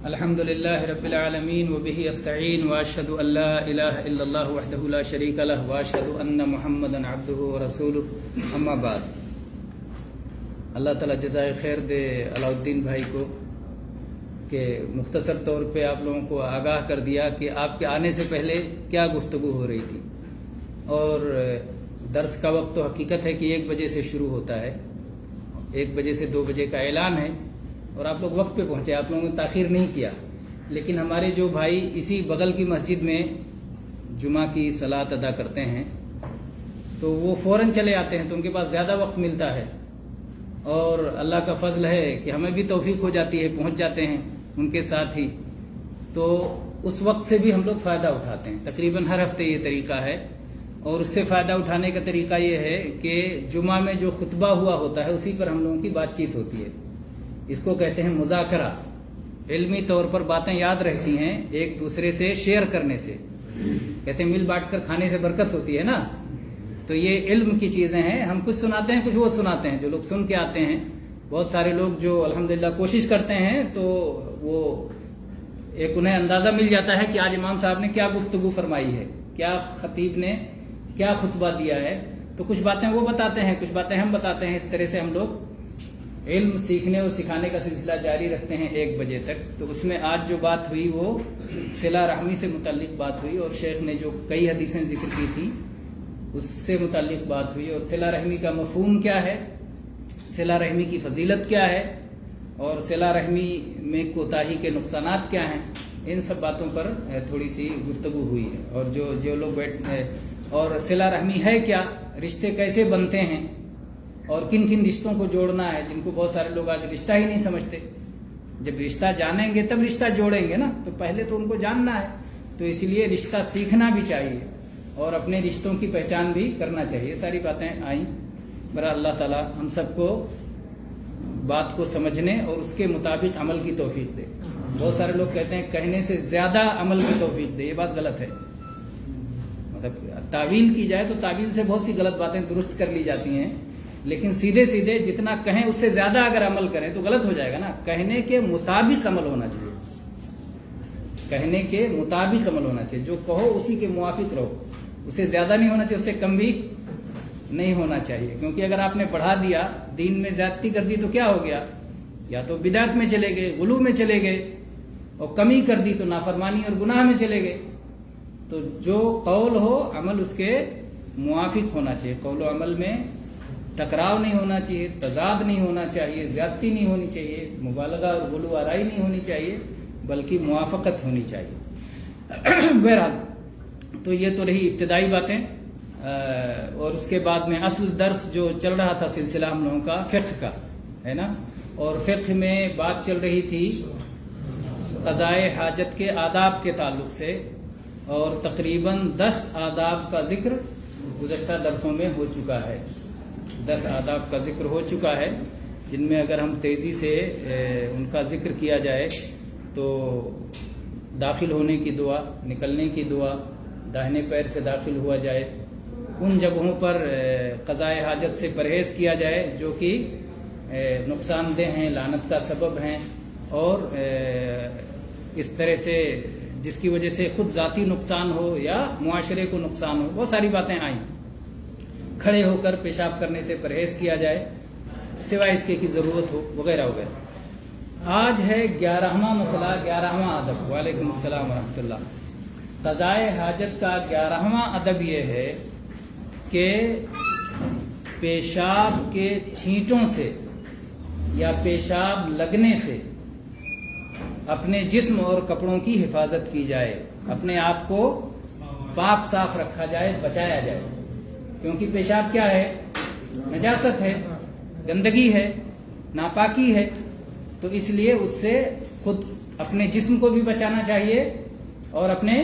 الحمد للہ رب العالمین وبہ استعین واشہد ان لا الہ الا اللہ وحدہ لا شریک لہ واشہد ان محمدا عبدہ ورسولہ اما بعد۔ اللہ تعالیٰ جزائے خیر دے علاء الدین بھائی کو کہ مختصر طور پہ آپ لوگوں کو آگاہ کر دیا کہ آپ کے آنے سے پہلے کیا گفتگو ہو رہی تھی، اور درس کا وقت تو حقیقت ہے کہ 1 بجے سے شروع ہوتا ہے، 1 بجے سے 2 بجے کا اعلان ہے، اور آپ لوگ وقت پہ پہنچے، آپ لوگوں نے تاخیر نہیں کیا۔ لیکن ہمارے جو بھائی اسی بغل کی مسجد میں جمعہ کی صلاۃ ادا کرتے ہیں تو وہ فوراً چلے آتے ہیں، تو ان کے پاس زیادہ وقت ملتا ہے، اور اللہ کا فضل ہے کہ ہمیں بھی توفیق ہو جاتی ہے، پہنچ جاتے ہیں ان کے ساتھ ہی، تو اس وقت سے بھی ہم لوگ فائدہ اٹھاتے ہیں۔ تقریباً ہر ہفتے یہ طریقہ ہے، اور اس سے فائدہ اٹھانے کا طریقہ یہ ہے کہ جمعہ میں جو خطبہ ہوا ہوتا ہے اسی پر ہم لوگوں کی بات چیت ہوتی ہے، اس کو کہتے ہیں مذاکرہ۔ علمی طور پر باتیں یاد رہتی ہیں ایک دوسرے سے شیئر کرنے سے، کہتے ہیں مل بانٹ کر کھانے سے برکت ہوتی ہے نا، تو یہ علم کی چیزیں ہیں۔ ہم کچھ سناتے ہیں، کچھ وہ سناتے ہیں، جو لوگ سن کے آتے ہیں۔ بہت سارے لوگ جو الحمدللہ کوشش کرتے ہیں تو وہ ایک انہیں اندازہ مل جاتا ہے کہ آج امام صاحب نے کیا گفتگو فرمائی ہے، کیا خطیب نے کیا خطبہ دیا ہے، تو کچھ باتیں وہ بتاتے ہیں، کچھ باتیں ہم بتاتے ہیں۔ اس طرح سے ہم لوگ علم سیکھنے اور سکھانے کا سلسلہ جاری رکھتے ہیں 1 بجے تک۔ تو اس میں آج جو بات ہوئی وہ صلہ رحمی سے متعلق بات ہوئی، اور شیخ نے جو کئی حدیثیں ذکر کی تھی اس سے متعلق بات ہوئی، اور صلہ رحمی کا مفہوم کیا ہے، صلہ رحمی کی فضیلت کیا ہے، اور صلہ رحمی میں کوتاہی کے نقصانات کیا ہیں، ان سب باتوں پر تھوڑی سی گفتگو ہوئی ہے۔ اور جو لوگ اور صلہ رحمی ہے کیا، رشتے کیسے بنتے ہیں، اور کن کن رشتوں کو جوڑنا ہے، جن کو بہت سارے لوگ آج رشتہ ہی نہیں سمجھتے۔ جب رشتہ جانیں گے تب رشتہ جوڑیں گے نا، تو پہلے تو ان کو جاننا ہے، تو اس لیے رشتہ سیکھنا بھی چاہیے اور اپنے رشتوں کی پہچان بھی کرنا چاہیے۔ ساری باتیں آئیں، برا اللہ تعالیٰ ہم سب کو بات کو سمجھنے اور اس کے مطابق عمل کی توفیق دے۔ بہت سارے لوگ کہتے ہیں کہنے سے زیادہ عمل کی توفیق دے، یہ بات غلط ہے۔ مطلب تعویل کی جائے تو تعویل سے بہت سی غلط باتیں درست کر لی جاتی ہیں، لیکن سیدھے سیدھے جتنا کہیں اس سے زیادہ اگر عمل کریں تو غلط ہو جائے گا نا۔ کہنے کے مطابق عمل ہونا چاہیے، کہنے کے مطابق عمل ہونا چاہیے، جو کہو اسی کے موافق رہو، اس سے زیادہ نہیں ہونا چاہیے، اس سے کم بھی نہیں ہونا چاہیے۔ کیونکہ اگر آپ نے بڑھا دیا، دین میں زیادتی کر دی، تو کیا ہو گیا، یا تو بدعت میں چلے گئے، غلو میں چلے گئے، اور کمی کر دی تو نافرمانی اور گناہ میں چلے گئے۔ تو جو قول ہو عمل اس کے موافق ہونا چاہیے، قول و عمل میں ٹکراؤ نہیں ہونا چاہیے، تضاد نہیں ہونا چاہیے، زیادتی نہیں ہونی چاہیے، مبالغہ اور غلو آرائی نہیں ہونی چاہیے، بلکہ موافقت ہونی چاہیے۔ بہرحال تو یہ تو رہی ابتدائی باتیں، اور اس کے بعد میں اصل درس جو چل رہا تھا سلسلہ ہم لوگوں کا فقہ کا ہے نا، اور فقہ میں بات چل رہی تھی قضائے حاجت کے آداب کے تعلق سے، اور تقریباً 10 آداب کا ذکر گزشتہ درسوں میں ہو چکا ہے۔ 10 آداب کا ذکر ہو چکا ہے، جن میں اگر ہم تیزی سے ان کا ذکر کیا جائے تو داخل ہونے کی دعا، نکلنے کی دعا، داہنے پیر سے داخل ہوا جائے، ان جگہوں پر قضائے حاجت سے پرہیز کیا جائے جو کہ نقصان دہ ہیں، لعنت کا سبب ہیں، اور اس طرح سے جس کی وجہ سے خود ذاتی نقصان ہو یا معاشرے کو نقصان ہو، بہت ساری باتیں آئیں۔ کھڑے ہو کر پیشاب کرنے سے پرہیز کیا جائے سوائے اس کے کی ضرورت ہو، وغیرہ وغیرہ۔ آج ہے 11واں مسئلہ، 11واں ادب۔ وعلیکم السلام ورحمۃ اللہ۔ قضائے حاجت کا 11واں ادب یہ ہے کہ پیشاب کے چھینٹوں سے یا پیشاب لگنے سے اپنے جسم اور کپڑوں کی حفاظت کی جائے، اپنے آپ کو پاک صاف رکھا جائے، بچایا جائے، کیونکہ پیشاب کیا ہے، نجاست ہے، گندگی ہے، ناپاکی ہے، تو اس لیے اس سے خود اپنے جسم کو بھی بچانا چاہیے اور اپنے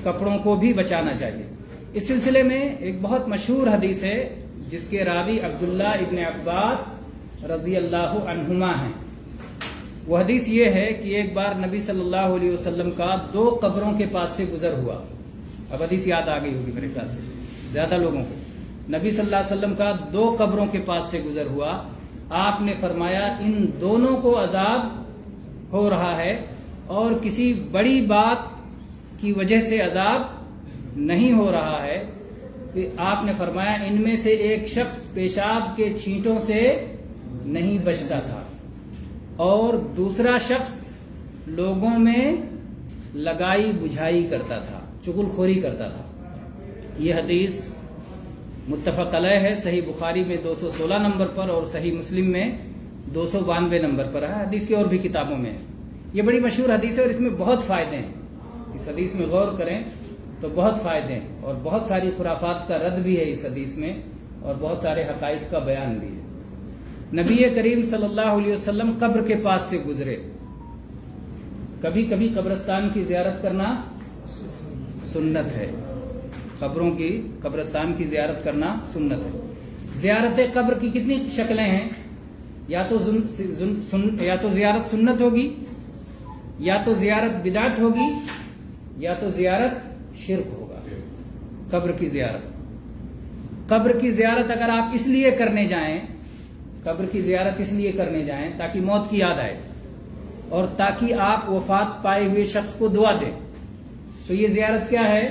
کپڑوں کو بھی بچانا چاہیے۔ اس سلسلے میں ایک بہت مشہور حدیث ہے جس کے راوی عبداللہ ابن عباس رضی اللہ عنہما ہیں۔ وہ حدیث یہ ہے کہ ایک بار نبی صلی اللہ علیہ وسلم کا 2 قبروں کے پاس سے گزر ہوا۔ اب حدیث یاد آ گئی ہوگی میرے خیال سے زیادہ لوگوں کو۔ نبی صلی اللہ علیہ وسلم کا 2 قبروں کے پاس سے گزر ہوا۔ آپ نے فرمایا ان دونوں کو عذاب ہو رہا ہے اور کسی بڑی بات کی وجہ سے عذاب نہیں ہو رہا ہے، آپ نے فرمایا ان میں سے ایک شخص پیشاب کے چھینٹوں سے نہیں بچتا تھا اور دوسرا شخص لوگوں میں لگائی بجھائی کرتا تھا، چغل خوری کرتا تھا۔ یہ حدیث متفق علیہ ہے، صحیح بخاری میں 216 نمبر پر اور صحیح مسلم میں 292 نمبر پر ہے، حدیث کی اور بھی کتابوں میں ہے۔ یہ بڑی مشہور حدیث ہے اور اس میں بہت فائدے ہیں، اس حدیث میں غور کریں تو بہت فائدے ہیں اور بہت ساری خرافات کا رد بھی ہے اس حدیث میں اور بہت سارے حقائق کا بیان بھی ہے۔ نبی کریم صلی اللہ علیہ وسلم قبر کے پاس سے گزرے، کبھی کبھی قبرستان کی زیارت کرنا سنت ہے، قبرستان کی زیارت کرنا سنت ہے۔ زیارت قبر کی کتنی شکلیں ہیں؟ یا تو زیارت سنت ہوگی، یا تو زیارت بدعت ہوگی، یا تو زیارت شرک ہوگا۔ قبر کی زیارت اگر آپ اس لیے کرنے جائیں، تاکہ موت کی یاد آئے اور تاکہ آپ وفات پائے ہوئے شخص کو دعا دیں، تو یہ زیارت کیا ہے؟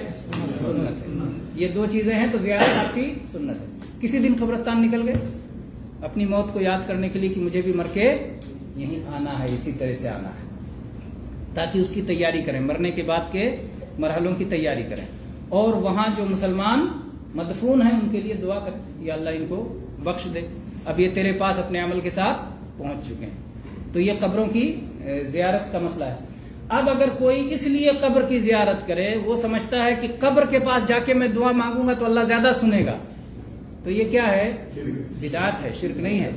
سنت ہے۔ یہ دو چیزیں ہیں تو زیارت آپ کی سنت ہے۔ کسی دن قبرستان نکل گئے اپنی موت کو یاد کرنے کے لیے کہ مجھے بھی مر کے یہیں آنا ہے، اسی طرح سے آنا ہے، تاکہ اس کی تیاری کریں، مرنے کے بعد کے مرحلوں کی تیاری کریں، اور وہاں جو مسلمان مدفون ہیں ان کے لیے دعا کریں، یا اللہ ان کو بخش دے، اب یہ تیرے پاس اپنے عمل کے ساتھ پہنچ چکے ہیں۔ تو یہ قبروں کی زیارت کا مسئلہ ہے۔ اب اگر کوئی اس لیے قبر کی زیارت کرے، وہ سمجھتا ہے کہ قبر کے پاس جا کے میں دعا مانگوں گا تو اللہ زیادہ سنے گا، تو یہ کیا ہے؟ بدعت ہے، شرک نہیں ہے۔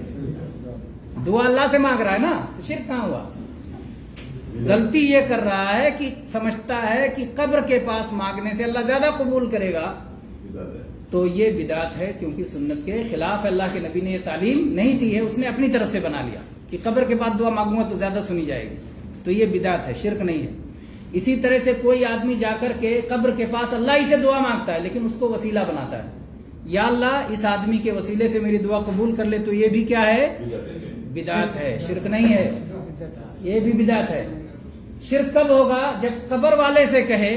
دعا اللہ سے مانگ رہا ہے نا، تو شرک کہاں ہوا؟ غلطی یہ کر رہا ہے کہ سمجھتا ہے کہ قبر کے پاس مانگنے سے اللہ زیادہ قبول کرے گا، تو یہ بدعت ہے، کیونکہ سنت کے خلاف اللہ کے نبی نے یہ تعلیم نہیں دی ہے، اس نے اپنی طرف سے بنا لیا کہ قبر کے بعد دعا مانگوں گا تو زیادہ سنی جائے گی، تو یہ بدعت ہے، شرک نہیں ہے۔ اسی طرح سے کوئی آدمی جا کر کے قبر کے پاس اللہ ہی سے دعا مانگتا ہے لیکن اس کو وسیلہ بناتا ہے، یا اللہ اس آدمی کے وسیلے سے میری دعا قبول کر لے، تو یہ بھی کیا ہے؟ بدعت ہے، شرک نہیں ہے، یہ بھی بدعت ہے۔ شرک کب ہوگا؟ جب قبر والے سے کہے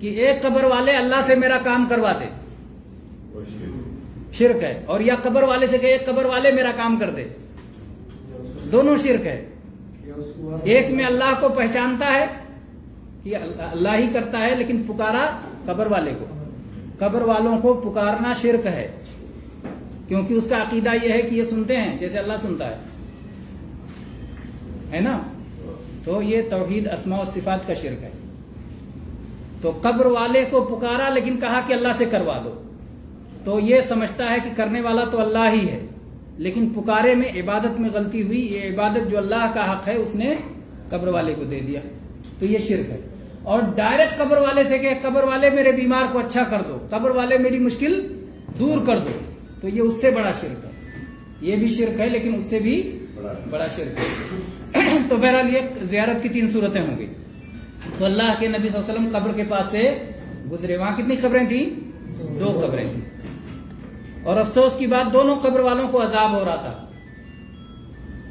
کہ اے قبر والے اللہ سے میرا کام کروا دے، شرک ہے، اور یا قبر والے سے کہے قبر والے میرا کام کر دے، دونوں شرک ہے۔ ایک میں اللہ کو پہچانتا ہے کہ اللہ ہی کرتا ہے لیکن پکارا قبر والے کو، قبر والوں کو پکارنا شرک ہے، کیونکہ اس کا عقیدہ یہ ہے کہ یہ سنتے ہیں جیسے اللہ سنتا ہے نا، تو یہ توحید اسماء و صفات کا شرک ہے۔ تو قبر والے کو پکارا لیکن کہا کہ اللہ سے کروا دو، تو یہ سمجھتا ہے کہ کرنے والا تو اللہ ہی ہے، لیکن پکارے میں عبادت میں غلطی ہوئی، یہ عبادت جو اللہ کا حق ہے اس نے قبر والے کو دے دیا، تو یہ شرک ہے۔ اور ڈائریکٹ قبر والے سے کہ قبر والے میرے بیمار کو اچھا کر دو، قبر والے میری مشکل دور کر دو، تو یہ اس سے بڑا شرک ہے، یہ بھی شرک ہے لیکن اس سے بھی بڑا شرک ہے۔ تو بہرحال یہ زیارت کی 3 صورتیں ہوں گی۔ تو اللہ کے نبی صلی اللہ علیہ وسلم قبر کے پاس سے گزرے، وہاں کتنی قبریں تھیں؟ 2 قبریں تھیں، اور افسوس کی بات دونوں قبر والوں کو عذاب ہو رہا تھا۔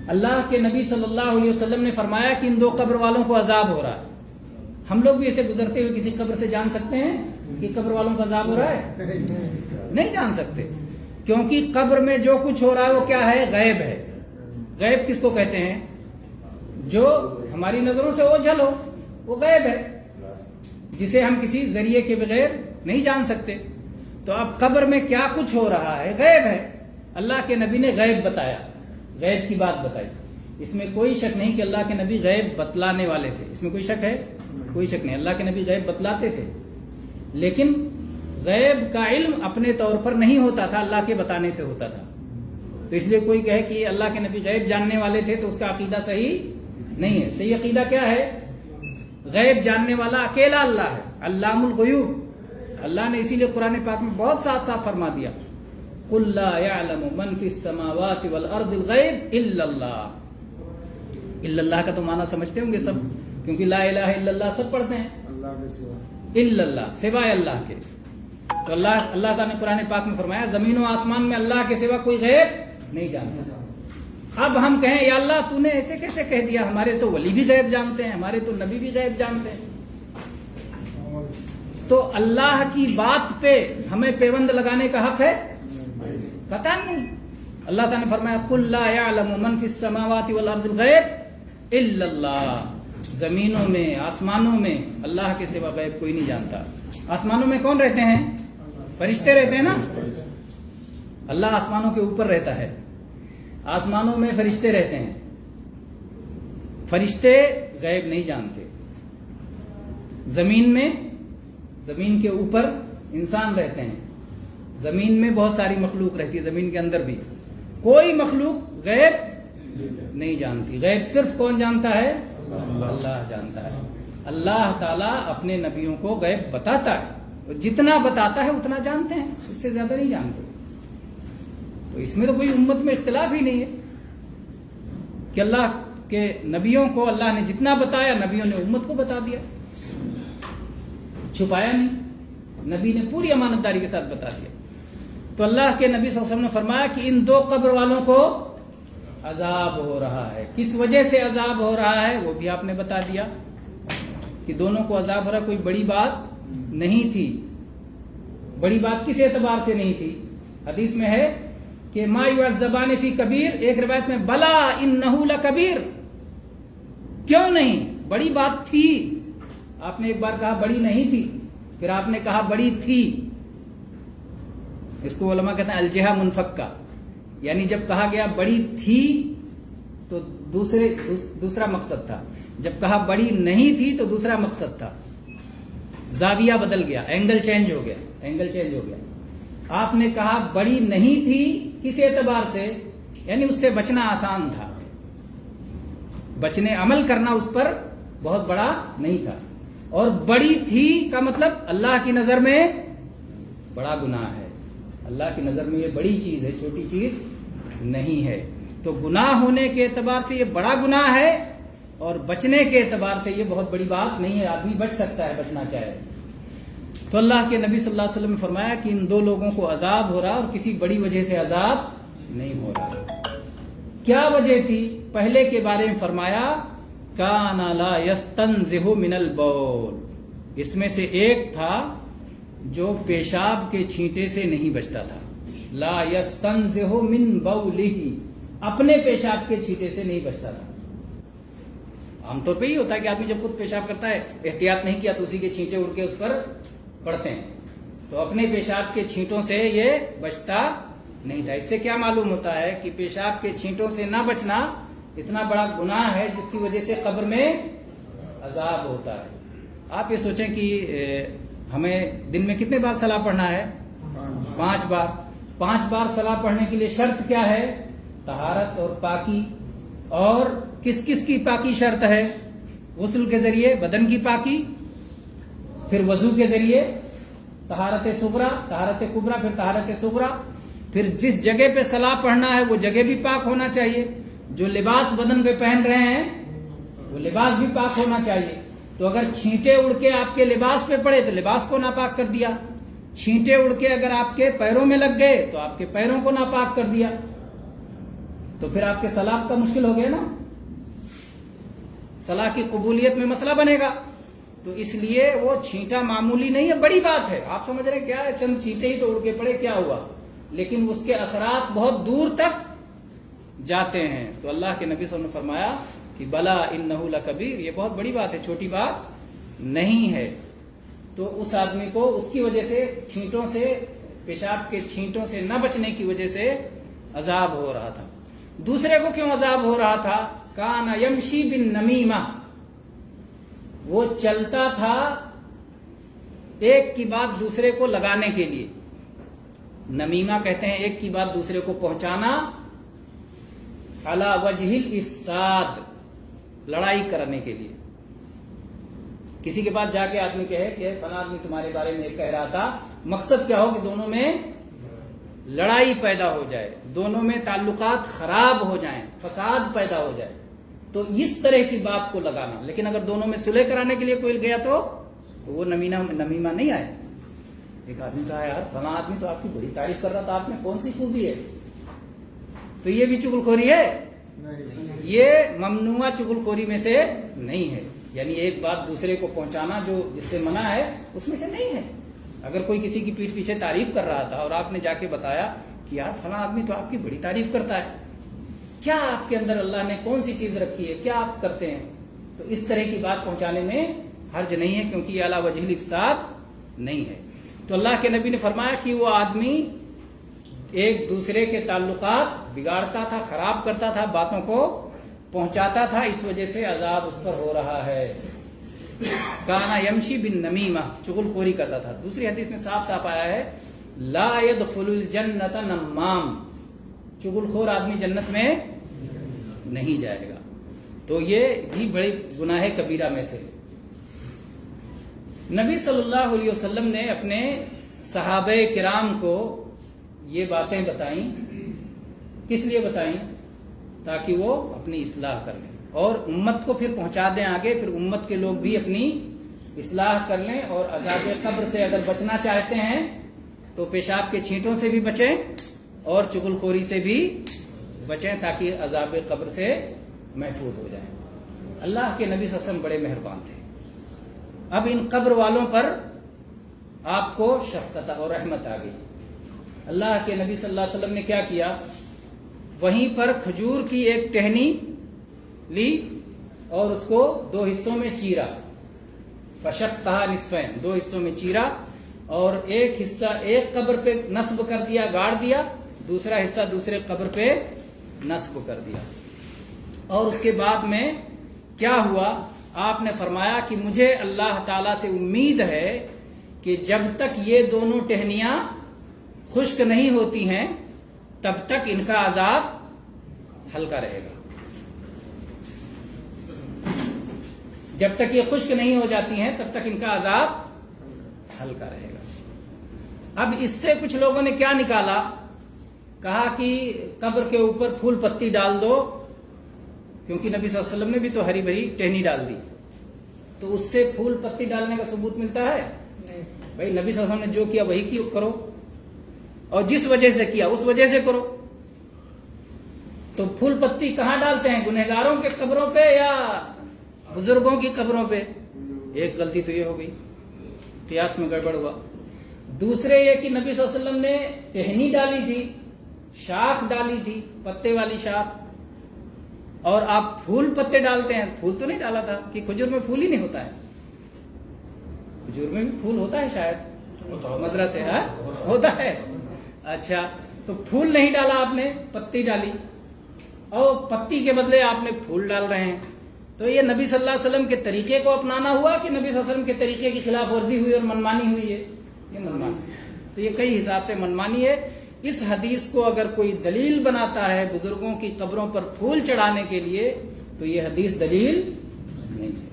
اللہ کے نبی صلی اللہ علیہ وسلم نے فرمایا کہ ان 2 قبر والوں کو عذاب ہو رہا ہے۔ ہم لوگ بھی ایسے گزرتے ہوئے کسی قبر سے جان سکتے ہیں کہ قبر والوں کا عذاب ہو رہا ہے؟ نہیں جان سکتے، کیونکہ قبر میں جو کچھ ہو رہا ہے وہ کیا ہے؟ غیب ہے۔ غیب کس کو کہتے ہیں؟ جو ہماری نظروں سے اوجھل ہو، وہ غیب ہے، جسے ہم کسی ذریعے کے بغیر نہیں جان سکتے۔ تو اب قبر میں کیا کچھ ہو رہا ہے غیب ہے، اللہ کے نبی نے غیب بتایا، غیب کی بات بتائی۔ اس میں کوئی شک نہیں کہ اللہ کے نبی غیب بتلانے والے تھے، اس میں کوئی شک ہے؟ کوئی شک نہیں، اللہ کے نبی غیب بتلاتے تھے، لیکن غیب کا علم اپنے طور پر نہیں ہوتا تھا، اللہ کے بتانے سے ہوتا تھا۔ تو اس لیے کوئی کہے کہ اللہ کے نبی غیب جاننے والے تھے تو اس کا عقیدہ صحیح نہیں ہے۔ صحیح عقیدہ کیا ہے؟ غیب جاننے والا اکیلا اللہ ہے، علام الغیوب۔ اللہ نے اسی لیے قرآن پاک میں بہت صاف صاف فرما دیا، قُلْ لَا يَعْلَمُ مَنْ فِي السَّمَاوَاتِ وَالْأَرْضِ الْغَيْبِ إِلَّا اللَّهِ۔ الا اللہ کا تو معنی سمجھتے ہوں گے سب، کیونکہ لا الہ الا اللہ سب پڑھتے ہیں، الا اللہ سوائے اللہ کے۔ تو اللہ تعالیٰ نے قرآن پاک میں فرمایا زمین و آسمان میں اللہ کے سوا کوئی غیب نہیں جانتا۔ اب ہم کہیں یا اللہ تو نے ایسے کیسے کہہ دیا، ہمارے تو ولی بھی غیب جانتے ہیں، ہمارے تو نبی بھی غیب جانتے ہیں. تو اللہ کی بات پہ ہمیں پیوند لگانے کا حق ہے؟ قطعاً نہیں. اللہ تعالیٰ نے فرمایا قُلْ لَا يَعْلَمُ مَنْ فِي السَّمَاوَاتِ وَالْأَرْضِ الْغَيْبَ إِلَّا اللَّهُ. زمینوں میں آسمانوں میں اللہ کے سوا غیب کوئی نہیں جانتا. آسمانوں میں کون رہتے ہیں؟ فرشتے رہتے ہیں نا. اللہ آسمانوں کے اوپر رہتا ہے، آسمانوں میں فرشتے رہتے ہیں. فرشتے غیب نہیں جانتے. زمین میں، زمین کے اوپر انسان رہتے ہیں، زمین میں بہت ساری مخلوق رہتی ہے، زمین کے اندر بھی کوئی مخلوق غیب نہیں جانتی. غیب صرف کون جانتا ہے؟ اللہ جانتا ہے. اللہ تعالیٰ اپنے نبیوں کو غیب بتاتا ہے، جتنا بتاتا ہے اتنا جانتے ہیں، اس سے زیادہ نہیں جانتے. تو اس میں تو کوئی امت میں اختلاف ہی نہیں ہے کہ اللہ کے نبیوں کو اللہ نے جتنا بتایا نبیوں نے امت کو بتا دیا، چھپایا نہیں. نبی نے پوری امانتداری کے ساتھ بتا دیا. تو اللہ کے نبی صلی اللہ علیہ وسلم نے فرمایا کہ ان دو قبر والوں کو عذاب ہو رہا ہے. کس وجہ سے عذاب ہو رہا ہے وہ بھی آپ نے بتا دیا کہ دونوں کو عذاب ہو رہا ہے. کوئی بڑی بات نہیں تھی. بڑی بات کس اعتبار سے نہیں تھی؟ حدیث میں ہے کہ ما یعذبان فی کبیر، ایک روایت میں بلا انہ لکبیر. کیوں نہیں؟ بڑی بات تھی. آپ نے ایک بار کہا بڑی نہیں تھی، پھر آپ نے کہا بڑی تھی. اس کو علماء کہتے ہیں الجہہ منفکہ، یعنی جب کہا گیا بڑی تھی تو دوسرا مقصد تھا، جب کہا بڑی نہیں تھی تو دوسرا مقصد تھا. زاویہ بدل گیا، اینگل چینج ہو گیا. آپ نے کہا بڑی نہیں تھی، کس اعتبار سے؟ یعنی اس سے بچنا آسان تھا، بچنے عمل کرنا اس پر بہت بڑا نہیں تھا. اور بڑی تھی کا مطلب اللہ کی نظر میں بڑا گناہ ہے. اللہ کی نظر میں یہ بڑی چیز ہے، چھوٹی چیز نہیں ہے. تو گناہ ہونے کے اعتبار سے یہ بڑا گناہ ہے، اور بچنے کے اعتبار سے یہ بہت بڑی بات نہیں ہے. آدمی بچ سکتا ہے بچنا چاہے. تو اللہ کے نبی صلی اللہ علیہ وسلم نے فرمایا کہ ان دو لوگوں کو عذاب ہو رہا اور کسی بڑی وجہ سے عذاب نہیں ہو رہا. کیا وجہ تھی؟ پہلے کے بارے میں فرمایا کان لا یستنزہ من البول. اس میں سے ایک تھا جو پیشاب کے چھینٹے سے نہیں بچتا تھا. لا یستنزہ من بولہ، اپنے پیشاب کے چھینٹے سے نہیں بچتا تھا. عام طور پہ ہی ہوتا ہے کہ آدمی جب خود پیشاب کرتا ہے احتیاط نہیں کیا تو اسی کے چھینٹے اڑ کے اس پر پڑتے ہیں. تو اپنے پیشاب کے چھینٹوں سے یہ بچتا نہیں تھا. اس سے کیا معلوم ہوتا ہے کہ پیشاب کے چھینٹوں سے نہ بچنا اتنا بڑا گناہ ہے جس کی وجہ سے قبر میں عذاب ہوتا ہے. آپ یہ سوچیں کہ ہمیں دن میں کتنے بار صلاح پڑھنا ہے؟ 5 بار. 5 بار صلاح پڑھنے کے لیے شرط کیا ہے؟ طہارت اور پاکی. اور کس کس کی پاکی شرط ہے؟ غسل کے ذریعے بدن کی پاکی، پھر وضو کے ذریعے طہارت صغرا، طہارت کبرا، پھر طہارت صغرا. پھر جس جگہ پہ صلاح پڑھنا ہے وہ جگہ بھی پاک ہونا چاہیے. جو لباس بدن پہ پہن رہے ہیں وہ لباس بھی پاک ہونا چاہیے. تو اگر چھینٹے اڑ کے آپ کے لباس پہ پڑے تو لباس کو ناپاک کر دیا. چھینٹے اڑ کے اگر آپ کے پیروں میں لگ گئے تو آپ کے پیروں کو ناپاک کر دیا. تو پھر آپ کے صلاح کا مشکل ہو گیا نا، صلاح کی قبولیت میں مسئلہ بنے گا. تو اس لیے وہ چھینٹا معمولی نہیں ہے، بڑی بات ہے. آپ سمجھ رہے کیا ہے؟ چند چھینٹے ہی تو اڑ کے پڑے، کیا ہوا؟ لیکن اس کے اثرات بہت دور تک جاتے ہیں. تو اللہ کے نبی صلی اللہ علیہ وسلم نے فرمایا کہ بلا انہ لکبیر، یہ بہت بڑی بات ہے، چھوٹی بات نہیں ہے. تو اس آدمی کو اس کی وجہ سے چھینٹوں سے، پیشاب کے چھینٹوں سے نہ بچنے کی وجہ سے عذاب ہو رہا تھا. دوسرے کو کیوں عذاب ہو رہا تھا؟ کان یمشی بالنمیمہ، وہ چلتا تھا ایک کی بات دوسرے کو لگانے کے لیے. نمیمہ کہتے ہیں ایک کی بات دوسرے کو پہنچانا. علی وجہ الافساد، لڑائی کرنے کے لیے. کسی کے پاس جا کے آدمی کہے کہ فلاں آدمی تمہارے بارے میں کہہ رہا تھا، مقصد کیا ہو کہ دونوں میں لڑائی پیدا ہو جائے، دونوں میں تعلقات خراب ہو جائیں، فساد پیدا ہو جائے. تو اس طرح کی بات کو لگانا. لیکن اگر دونوں میں صلح کرانے کے لیے کوئی گیا تو وہ نمیمہ نہیں آئے. ایک آدمی کہا یار فلاں آدمی تو آپ کی بڑی تعریف کر رہا تھا، آپ میں کون سی خوبی ہے؟ تو یہ بھی چغل خوری ہے. یہ ممنوع چغلخوری میں سے نہیں ہے. یعنی ایک بات دوسرے کو پہنچانا جو جس سے منع ہے اس میں سے نہیں ہے. اگر کوئی کسی کی پیٹھ پیچھے تعریف کر رہا تھا اور آپ نے جا کے بتایا کہ یار فلاں آدمی تو آپ کی بڑی تعریف کرتا ہے, کیا آپ کے اندر اللہ نے کون سی چیز رکھی ہے, کیا آپ کرتے ہیں, تو اس طرح کی بات پہنچانے میں حرج نہیں ہے, کیونکہ یہ علی وجہ الافساد نہیں ہے. تو اللہ کے نبی نے فرمایا کہ وہ آدمی ایک دوسرے کے تعلقات بگاڑتا تھا, خراب کرتا تھا, باتوں کو پہنچاتا تھا, اس وجہ سے عذاب اس پر ہو رہا ہے. کانا یمشی بن نمیمہ, چغلخوری کرتا تھا. دوسری حدیث میں صاف صاف آیا ہے لا يدخل الجنت نمام, چغلخور آدمی جنت میں نہیں جائے گا. تو یہ بھی بڑی گناہ کبیرہ میں سے. نبی صلی اللہ علیہ وسلم نے اپنے صحابہ کرام کو یہ باتیں بتائیں. کس لیے بتائیں؟ تاکہ وہ اپنی اصلاح کر لیں اور امت کو پھر پہنچا دیں آگے, پھر امت کے لوگ بھی اپنی اصلاح کر لیں اور عذاب قبر سے اگر بچنا چاہتے ہیں تو پیشاب کے چھینٹوں سے بھی بچیں اور چغلخوری سے بھی بچیں تاکہ عذاب قبر سے محفوظ ہو جائیں. اللہ کے نبی صلی اللہ علیہ وسلم بڑے مہربان تھے. اب ان قبر والوں پر آپ کو شفقت اور رحمت آ گئی. اللہ کے نبی صلی اللہ علیہ وسلم نے کیا کیا, وہیں پر کھجور کی ایک ٹہنی لی اور اس کو 2 حصوں میں چیرا. فشقھا نصفین, 2 حصوں میں چیرا اور ایک حصہ ایک قبر پہ نصب کر دیا, گاڑ دیا, دوسرا حصہ دوسرے قبر پہ نصب کر دیا. اور اس کے بعد میں کیا ہوا, آپ نے فرمایا کہ مجھے اللہ تعالیٰ سے امید ہے کہ جب تک یہ دونوں ٹہنیاں خشک نہیں ہوتی ہیں تب تک ان کا عذاب ہلکا رہے گا. جب تک یہ خشک نہیں ہو جاتی ہیں تب تک ان کا عذاب ہلکا رہے گا. اب اس سے کچھ لوگوں نے کیا نکالا, کہا کہ قبر کے اوپر پھول پتی ڈال دو, کیونکہ نبی صلی اللہ علیہ وسلم نے بھی تو ہری بھری ٹہنی ڈال دی, تو اس سے پھول پتی ڈالنے کا ثبوت ملتا ہے؟ بھائی نبی صلی اللہ علیہ وسلم نے جو کیا وہی کرو, اور جس وجہ سے کیا اس وجہ سے کرو. تو پھول پتی کہاں ڈالتے ہیں, گنہگاروں کے قبروں پہ یا بزرگوں کی قبروں پہ؟ ایک غلطی تو یہ ہو گئی, قیاس میں گڑبڑ ہوا. دوسرے یہ کہ نبی صلی اللہ علیہ وسلم نے ٹہنی ڈالی تھی, شاخ ڈالی تھی, پتے والی شاخ, اور آپ پھول پتے ڈالتے ہیں. پھول تو نہیں ڈالا تھا, کہ کھجور میں پھول ہی نہیں ہوتا ہے. کھجور میں بھی پھول ہوتا ہے شاید, مزرعہ سے ہوتا ہے. اچھا, تو پھول نہیں ڈالا آپ نے, پتی ڈالی, اور پتی کے بدلے آپ نے پھول ڈال رہے ہیں. تو یہ نبی صلی اللہ علیہ وسلم کے طریقے کو اپنانا ہوا کہ نبی صلی اللہ علیہ وسلم کے طریقے کی خلاف ورزی ہوئی اور منمانی ہوئی ہے؟ یہ منمانی. تو یہ کئی حساب سے منمانی ہے. اس حدیث کو اگر کوئی دلیل بناتا ہے بزرگوں کی قبروں پر پھول چڑھانے کے لیے تو یہ حدیث دلیل نہیں ہے.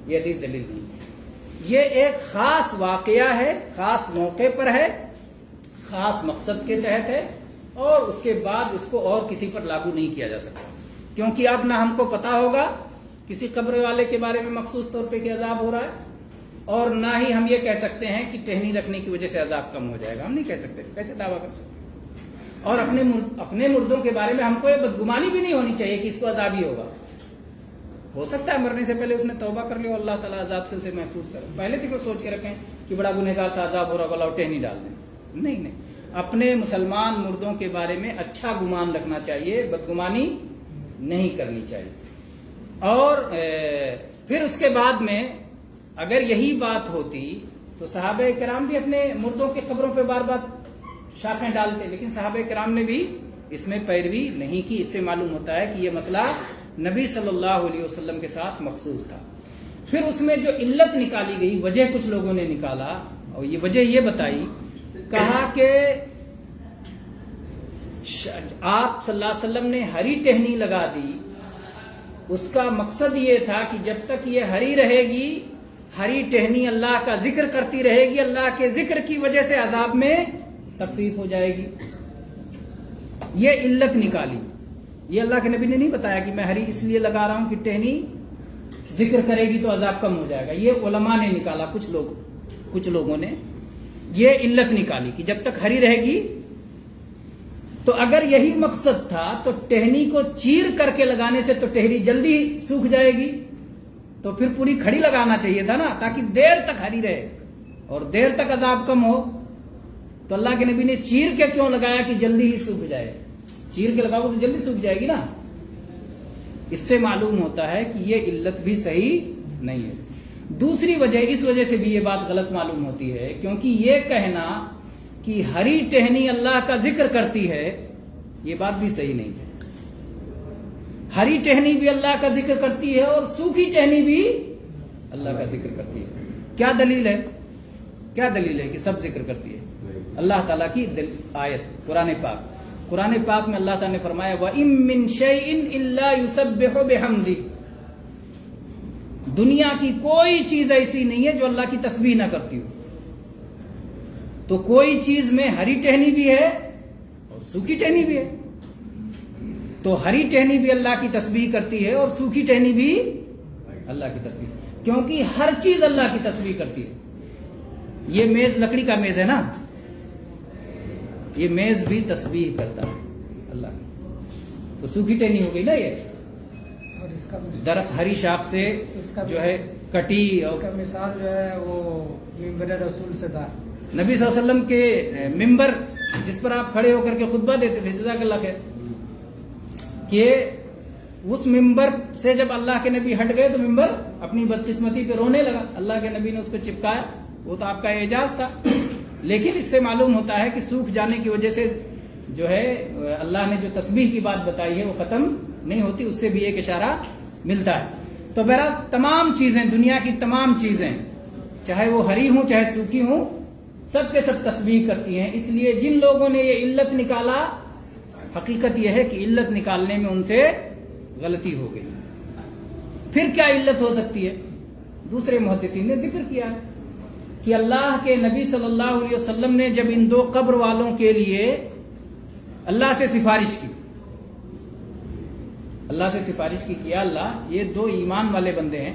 یہ حدیث دلیل نہیں ہے. یہ ایک خاص واقعہ ہے, خاص موقع پر ہے, خاص مقصد کے تحت ہے, اور اس کے بعد اس کو اور کسی پر لاگو نہیں کیا جا سکتا. کیونکہ اب نہ ہم کو پتا ہوگا کسی قبر والے کے بارے میں مخصوص طور پہ کہ عذاب ہو رہا ہے, اور نہ ہی ہم یہ کہہ سکتے ہیں کہ ٹہنی رکھنے کی وجہ سے عذاب کم ہو جائے گا. ہم نہیں کہہ سکتے, کیسے دعویٰ کر سکتے؟ اور اپنے مردوں کے بارے میں ہم کو یہ بدگمانی بھی نہیں ہونی چاہیے کہ اس کو عذاب ہی ہوگا. ہو سکتا ہے مرنے سے پہلے اس نے توبہ کر لیا, اللہ تعالیٰ عذاب سے اسے محفوظ کرے. پہلے سے کوئی سوچ کے رکھیں کہ بڑا گنہگار تھا, عذاب ہو رہا, بلا ٹہنی ڈال دیں. نہیں نہیں, اپنے مسلمان مردوں کے بارے میں اچھا گمان رکھنا چاہیے, بدگمانی نہیں کرنی چاہیے. اور پھر اس کے بعد میں اگر یہی بات ہوتی تو صحابہ کرام بھی اپنے مردوں کے قبروں پہ بار بار شاخیں ڈالتے, لیکن صحابہ کرام نے بھی اس میں پیروی نہیں کی. اس سے معلوم ہوتا ہے کہ یہ مسئلہ نبی صلی اللہ علیہ وسلم کے ساتھ مخصوص تھا. پھر اس میں جو علت نکالی گئی, وجہ کچھ لوگوں نے نکالا, اور یہ وجہ یہ بتائی, کہا کہ آپ صلی اللہ علیہ وسلم نے ہری ٹہنی لگا دی, اس کا مقصد یہ تھا کہ جب تک یہ ہری رہے گی, ہری ٹہنی اللہ کا ذکر کرتی رہے گی, اللہ کے ذکر کی وجہ سے عذاب میں تخفیف ہو جائے گی. یہ علت نکالی. یہ اللہ کے نبی نے نہیں بتایا کہ میں ہری اس لیے لگا رہا ہوں کہ ٹہنی ذکر کرے گی تو عذاب کم ہو جائے گا. یہ علماء نے نکالا, کچھ لوگوں نے یہ علت نکالی کہ جب تک ہری رہے گی تو اگر یہی مقصد تھا تو ٹہنی کو چیر کر کے لگانے سے تو ٹہنی جلدی سوکھ جائے گی، تو پھر پوری کھڑی لگانا چاہیے تھا نا، تاکہ دیر تک ہری رہے اور دیر تک عذاب کم ہو۔ تو اللہ کے نبی نے چیر کے کیوں لگایا کہ جلدی ہی سوکھ جائے؟ چیر کے لگاؤ تو جلدی سوکھ جائے گی نا۔ اس سے معلوم ہوتا ہے کہ یہ علت بھی صحیح نہیں ہے۔ دوسری وجہ، اس وجہ سے بھی یہ بات غلط معلوم ہوتی ہے، کیونکہ یہ کہنا کہ ہری ٹہنی اللہ کا ذکر کرتی ہے، یہ بات بھی صحیح نہیں ہے۔ ہری ٹہنی بھی اللہ کا ذکر کرتی ہے اور سوکھی ٹہنی بھی اللہ کا ذکر کرتی ہے۔ کیا دلیل ہے؟ کیا دلیل ہے کہ سب ذکر کرتی ہے؟ اللہ تعالیٰ کی آیت قرآن پاک میں اللہ تعالیٰ نے فرمایا وَإِن مِّن شَيْءٍ إِلَّا يُسَبِّحُ بِحَمْدِهِ، دنیا کی کوئی چیز ایسی نہیں ہے جو اللہ کی تسبیح نہ کرتی ہو۔ تو کوئی چیز میں ہری ٹہنی بھی ہے اور سوکھی ٹہنی بھی ہے، تو ہری ٹہنی بھی اللہ کی تسبیح کرتی ہے اور سوکھی ٹہنی بھی اللہ کی تسبیح، کیونکہ ہر چیز اللہ کی تسبیح کرتی ہے۔ یہ میز لکڑی کا میز ہے نا، یہ میز بھی تسبیح کرتا ہے اللہ کی، تو سوکھی ٹہنی ہو گئی نا یہ، اور اس کا درخت ہری شاخ سے جو ہے کٹی، اور اس کا مثال جو ہے وہ ممبر رسول سے تھا۔ نبی صلی اللہ علیہ وسلم کے ممبر جس پر آپ کھڑے ہو کر کے خطبہ دیتے تھے، جزاک اللہ خیر، کہ اس ممبر سے جب اللہ کے نبی ہٹ گئے تو ممبر اپنی بدقسمتی پہ رونے لگا، اللہ کے نبی نے اس کو چپکایا، وہ تو آپ کا اعجاز تھا۔ لیکن اس سے معلوم ہوتا ہے کہ سوکھ جانے کی وجہ سے جو ہے اللہ نے جو تسبیح کی بات بتائی ہے وہ ختم نہیں ہوتی، اس سے بھی ایک اشارہ ملتا ہے۔ تو بہرحال تمام چیزیں، دنیا کی تمام چیزیں، چاہے وہ ہری ہوں چاہے سوکھی ہوں، سب کے سب تسبیح کرتی ہیں۔ اس لیے جن لوگوں نے یہ علت نکالا، حقیقت یہ ہے کہ علت نکالنے میں ان سے غلطی ہو گئی۔ پھر کیا علت ہو سکتی ہے؟ دوسرے محدثین نے ذکر کیا ہے کہ اللہ کے نبی صلی اللہ علیہ وسلم نے جب ان دو قبر والوں کے لیے اللہ سے سفارش کی، اللہ سے سفارش کی کہ اللہ یہ دو ایمان والے بندے ہیں،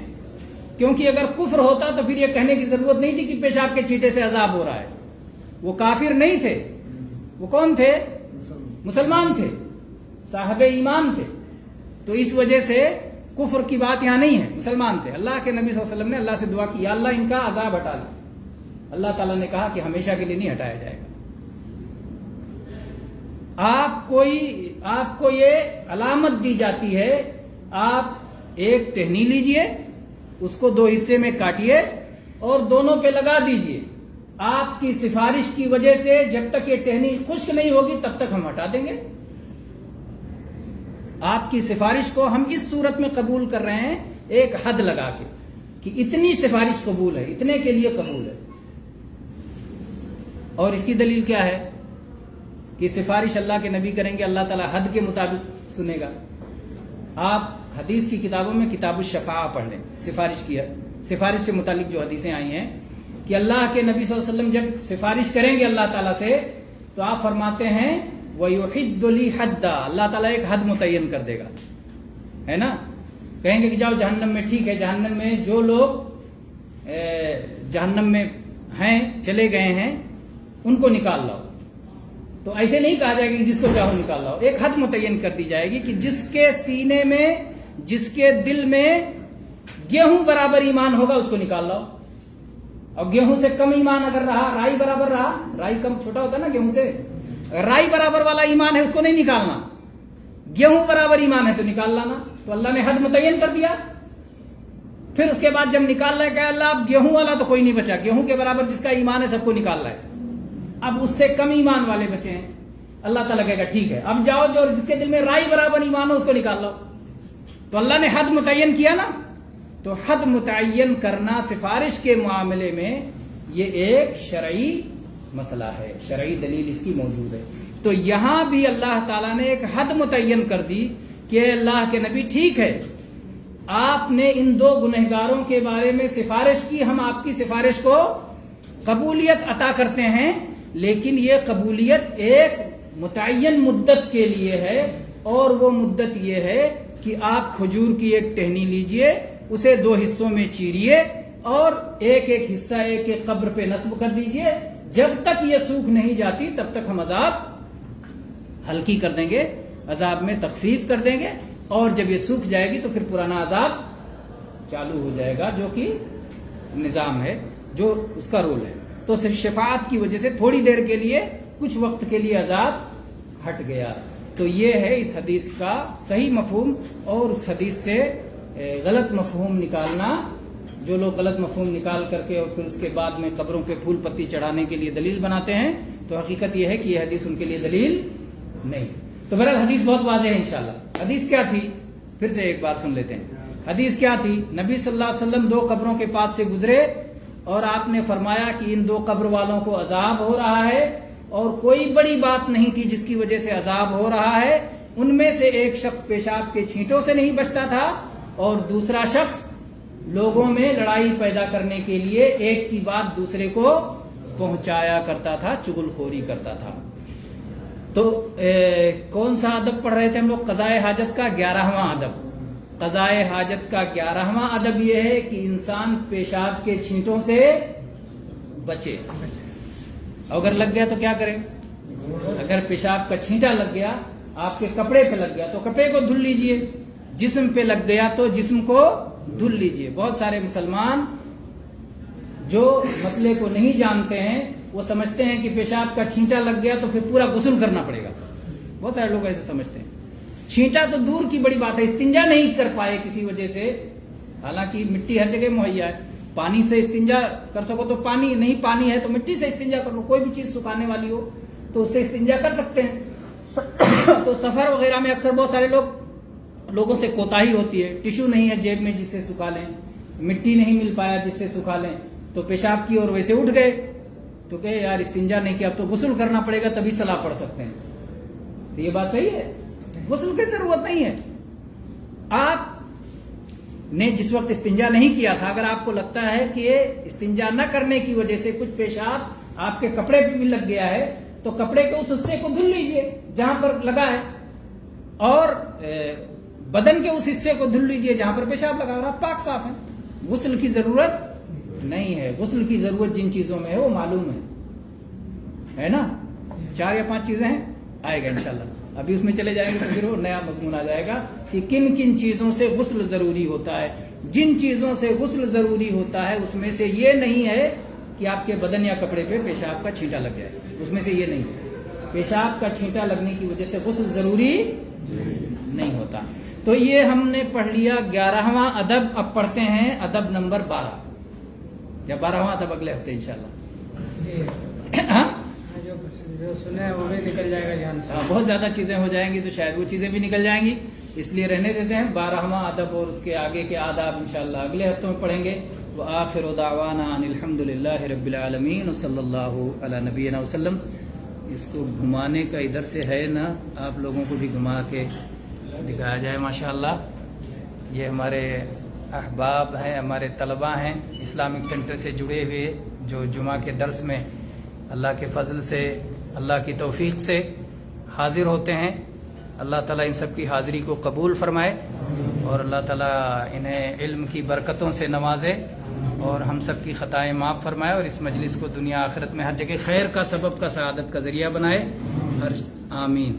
کیونکہ اگر کفر ہوتا تو پھر یہ کہنے کی ضرورت نہیں تھی کہ پیشاب کے چیٹے سے عذاب ہو رہا ہے۔ وہ کافر نہیں تھے، وہ کون تھے؟ مسلمان تھے، صاحب ایمان تھے، تو اس وجہ سے کفر کی بات یہاں نہیں ہے، مسلمان تھے۔ اللہ کے نبی صلی اللہ علیہ وسلم نے اللہ سے دعا کی، یا اللہ ان کا عذاب ہٹا لے۔ اللہ تعالیٰ نے کہا کہ ہمیشہ کے لیے نہیں ہٹایا جائے گا۔ آپ کو یہ علامت دی جاتی ہے، آپ ایک ٹہنی لیجئے، اس کو دو حصے میں کاٹیے اور دونوں پہ لگا دیجئے۔ آپ کی سفارش کی وجہ سے جب تک یہ ٹہنی خشک نہیں ہوگی تب تک ہم ہٹا دیں گے۔ آپ کی سفارش کو ہم اس صورت میں قبول کر رہے ہیں، ایک حد لگا کے کہ اتنی سفارش قبول ہے، اتنے کے لیے قبول ہے۔ اور اس کی دلیل کیا ہے کہ سفارش اللہ کے نبی کریں گے، اللہ تعالیٰ حد کے مطابق سنے گا۔ آپ حدیث کی کتابوں میں کتاب الشفاعہ پڑھ لیں، سفارش سے متعلق جو حدیثیں آئی ہیں کہ اللہ کے نبی صلی اللہ علیہ وسلم جب سفارش کریں گے اللہ تعالیٰ سے تو آپ فرماتے ہیں وَيُحِدُّ لِي حَدًّا، اللہ تعالیٰ ایک حد متعین کر دے گا، ہے نا۔ کہیں گے کہ جاؤ جہنم میں، ٹھیک ہے، جہنم میں جو لوگ جہنم میں ہیں، چلے گئے ہیں، ان کو نکال لاؤ۔ تو ایسے نہیں کہا جائے گا کہ جس کو چاہو نکال لاؤ، ایک حد متعین کر دی جائے گی کہ جس کے سینے میں، جس کے دل میں گیہوں برابر ایمان ہوگا اس کو نکال لاؤ، اور گیہوں سے کم ایمان اگر رہا، رائی برابر رہا، رائی کم چھوٹا ہوتا ہے نا گیہوں سے، اگر رائی برابر والا ایمان ہے اس کو نہیں نکالنا، گیہوں برابر ایمان ہے تو نکال لانا۔ تو اللہ نے حد متعین کر دیا۔ پھر اس کے بعد جب نکال رہا ہے کہ اللہ اب گیہوں والا تو کوئی نہیں بچا، گیہوں کے برابر جس کا ایمان ہے سب کو نکال رہا ہے، اب اس سے کم ایمان والے بچے ہیں، اللہ تعالیٰ کہے گا ٹھیک ہے اب جاؤ جو جس کے دل میں رائی برابر ایمان ہو اس کو نکال لو۔ تو اللہ نے حد متعین کیا نا، تو حد متعین کرنا سفارش کے معاملے میں یہ ایک شرعی مسئلہ ہے، شرعی دلیل اس کی موجود ہے۔ تو یہاں بھی اللہ تعالیٰ نے ایک حد متعین کر دی کہ اللہ کے نبی ٹھیک ہے، آپ نے ان دو گنہگاروں کے بارے میں سفارش کی، ہم آپ کی سفارش کو قبولیت عطا کرتے ہیں، لیکن یہ قبولیت ایک متعین مدت کے لیے ہے، اور وہ مدت یہ ہے کہ آپ کھجور کی ایک ٹہنی لیجئے، اسے دو حصوں میں چیریے اور ایک ایک حصہ ایک ایک قبر پہ نصب کر دیجئے، جب تک یہ سوکھ نہیں جاتی تب تک ہم عذاب ہلکی کر دیں گے، عذاب میں تخفیف کر دیں گے، اور جب یہ سوکھ جائے گی تو پھر پرانا عذاب چالو ہو جائے گا، جو کہ نظام ہے، جو اس کا رول ہے۔ تو صرف شفاعت کی وجہ سے تھوڑی دیر کے لیے، کچھ وقت کے لیے عذاب ہٹ گیا۔ تو یہ ہے اس حدیث کا صحیح مفہوم، اور اس حدیث سے غلط مفہوم نکالنا، جو لوگ غلط مفہوم نکال کر کے اور پھر اس کے بعد میں قبروں پہ پھول پتی چڑھانے کے لیے دلیل بناتے ہیں، تو حقیقت یہ ہے کہ یہ حدیث ان کے لیے دلیل نہیں۔ تو بہرحال حدیث بہت واضح ہے انشاءاللہ۔ حدیث کیا تھی؟ پھر سے ایک بار سن لیتے ہیں۔ حدیث کیا تھی؟ نبی صلی اللہ علیہ وسلم 2 قبروں کے پاس سے گزرے اور آپ نے فرمایا کہ ان 2 قبر والوں کو عذاب ہو رہا ہے، اور کوئی بڑی بات نہیں تھی جس کی وجہ سے عذاب ہو رہا ہے۔ ان میں سے ایک شخص پیشاب کے چھینٹوں سے نہیں بچتا تھا، اور دوسرا شخص لوگوں میں لڑائی پیدا کرنے کے لیے ایک کی بات دوسرے کو پہنچایا کرتا تھا، چغل خوری کرتا تھا۔ تو کون سا ادب پڑھ رہے تھے ہم لوگ؟ قضائے حاجت کا 11واں ادب۔ قضائے حاجت کا 11واں ادب یہ ہے کہ انسان پیشاب کے چھینٹوں سے بچے۔ اگر لگ گیا تو کیا کرے؟ اگر پیشاب کا چھینٹا لگ گیا، آپ کے کپڑے پہ لگ گیا تو کپڑے کو دھل لیجئے، جسم پہ لگ گیا تو جسم کو دھل لیجئے۔ بہت سارے مسلمان جو مسئلے کو نہیں جانتے ہیں، وہ سمجھتے ہیں کہ پیشاب کا چھینٹا لگ گیا تو پھر پورا غسل کرنا پڑے گا۔ بہت سارے لوگ ایسے سمجھتے ہیں۔ چھینٹا تو دور کی بڑی بات ہے، استنجا نہیں کر پائے کسی وجہ سے، حالانکہ مٹی ہر جگہ مہیا ہے، پانی سے استنجا کر سکو تو پانی نہیں، پانی ہے تو مٹی سے استنجا کر لو، کوئی بھی چیز سکھانے والی ہو تو اس سے استنجا کر سکتے ہیں۔ تو سفر وغیرہ میں اکثر بہت سارے لوگوں سے کوتاہی ہوتی ہے، ٹیشو نہیں ہے جیب میں جس سے سکھا لیں، مٹی نہیں مل پایا جس سے سکھا لیں، تو پیشاب کی اور ویسے اٹھ گئے تو کہ یار استنجا نہیں کیا، اب تو غسل کرنا پڑے گا تبھی صلاح پڑھ سکتے ہیں۔ تو یہ بات صحیح ہے، غسل کی ضرورت نہیں ہے۔ آپ نے جس وقت استنجا نہیں کیا تھا، اگر آپ کو لگتا ہے کہ استنجا نہ کرنے کی وجہ سے کچھ پیشاب آپ کے کپڑے پہ بھی لگ گیا ہے، تو کپڑے کے اس حصے کو دھل لیجئے جہاں پر لگا ہے، اور بدن کے اس حصے کو دھل لیجئے جہاں پر پیشاب لگا، اور آپ پاک صاف ہیں۔ غسل کی ضرورت نہیں ہے۔ غسل کی ضرورت جن چیزوں میں ہے وہ معلوم ہے نا، 4 یا 5 چیزیں ہیں، آئے گا انشاءاللہ۔ ابھی اس میں چلے جائیں گے تو پھر وہ نیا مضمون آ جائے گا کہ کن کن چیزوں سے غسل ضروری ہوتا ہے۔ جن چیزوں سے غسل ضروری ہوتا ہے اس میں سے یہ نہیں ہے کہ آپ کے بدن یا کپڑے پہ پیشاب کا چھینٹا لگ جائے، اس میں سے یہ نہیں ہے۔ پیشاب کا چھینٹا لگنے کی وجہ سے غسل ضروری نہیں ہوتا۔ تو یہ ہم نے پڑھ لیا 11واں ادب۔ اب پڑھتے ہیں ادب نمبر 12 یا 12واں ادب اگلے ہفتے انشاءاللہ۔ ہاں جو سنا ہے وہ بھی نکل جائے گا جان سے۔ بہت زیادہ چیزیں ہو جائیں گی تو شاید وہ چیزیں بھی نکل جائیں گی، اس لیے رہنے دیتے ہیں۔ 12واں ادب اور اس کے آگے کے آداب انشاءاللہ اگلے ہفتوں میں پڑھیں گے۔ وآخر دعوانا ان الحمد للہ رب العالمین وصلی اللہ علی نبینا وسلم۔ اس کو گھمانے کا ادھر سے ہے نا، آپ لوگوں کو بھی گھما کے دکھایا جائے ماشاءاللہ۔ یہ ہمارے احباب ہیں، ہمارے طلباء ہیں اسلامک سینٹر سے جڑے ہوئے، جو جمعہ کے درس میں اللہ کے فضل سے، اللہ کی توفیق سے حاضر ہوتے ہیں۔ اللہ تعالیٰ ان سب کی حاضری کو قبول فرمائے، اور اللہ تعالیٰ انہیں علم کی برکتوں سے نوازے، اور ہم سب کی خطائیں معاف فرمائے، اور اس مجلس کو دنیا آخرت میں ہر جگہ خیر کا سبب کا سعادت کا ذریعہ بنائے۔ آمین۔